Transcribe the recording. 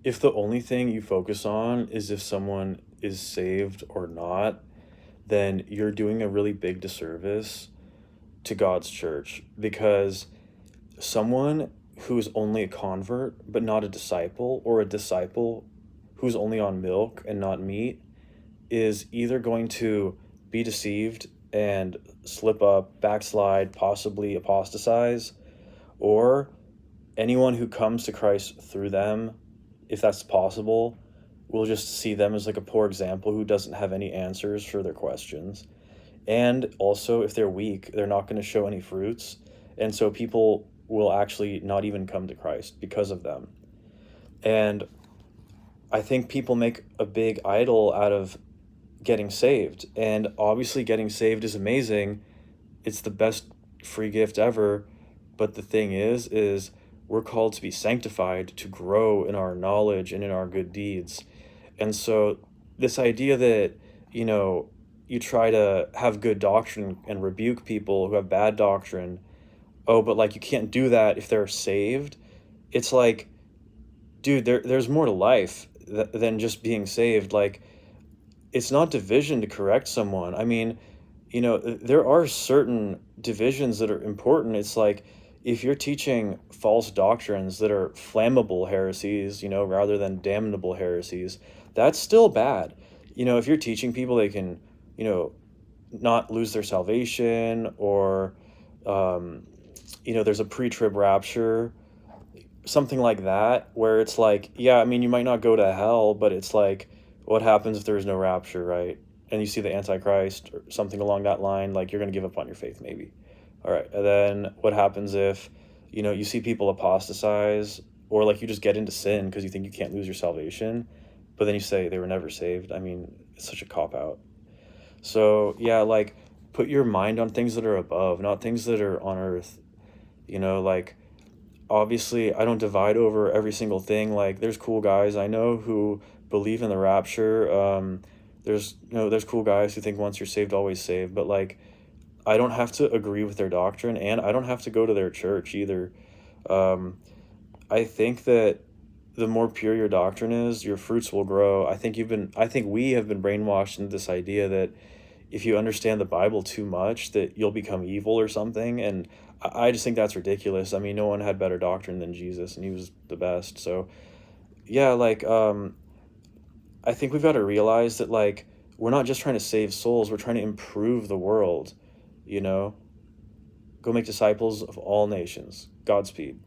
if the only thing you focus on is if someone is saved or not, then you're doing a really big disservice to God's church, because someone who's only a convert but not a disciple, or a disciple who's only on milk and not meat, is either going to be deceived and slip up, backslide, possibly apostatize, or anyone who comes to Christ through them, if that's possible, will just see them as like a poor example who doesn't have any answers for their questions. And also, if they're weak, they're not going to show any fruits. And so people will actually not even come to Christ because of them. And I think people make a big idol out of getting saved. And obviously, getting saved is amazing. It's the best free gift ever. But the thing is we're called to be sanctified, to grow in our knowledge and in our good deeds. And so, this idea that, you know, you try to have good doctrine and rebuke people who have bad doctrine, oh, but like you can't do that if they're saved. It's like, dude, there's more to life than just being saved. Like, it's not division to correct someone. I mean, you know, there are certain divisions that are important. It's like if you're teaching false doctrines that are flammable heresies, you know, rather than damnable heresies, that's still bad. You know, if you're teaching people they can, you know, not lose their salvation, or, um, you know, there's a pre-trib rapture, something like that, where it's like, yeah, I mean, you might not go to hell, but it's like, what happens if there is no rapture, right? And you see the Antichrist or something along that line, like you're going to give up on your faith, maybe. All right. And then what happens if, you know, you see people apostatize, or like you just get into sin because you think you can't lose your salvation, but then you say they were never saved? I mean, it's such a cop out. So, yeah, like put your mind on things that are above, not things that are on earth. You know, like obviously I don't divide over every single thing. Like there's cool guys I know who believe in the rapture. There's, you know, there's cool guys who think once you're saved, always saved. But like I don't have to agree with their doctrine, and I don't have to go to their church either. Um, I think that the more pure your doctrine is, your fruits will grow. I think we have been brainwashed into this idea that if you understand the Bible too much, that you'll become evil or something. And I just think that's ridiculous. I mean, no one had better doctrine than Jesus, and he was the best. So yeah, like I think we've got to realize that like we're not just trying to save souls, we're trying to improve the world, you know? Go make disciples of all nations. Godspeed.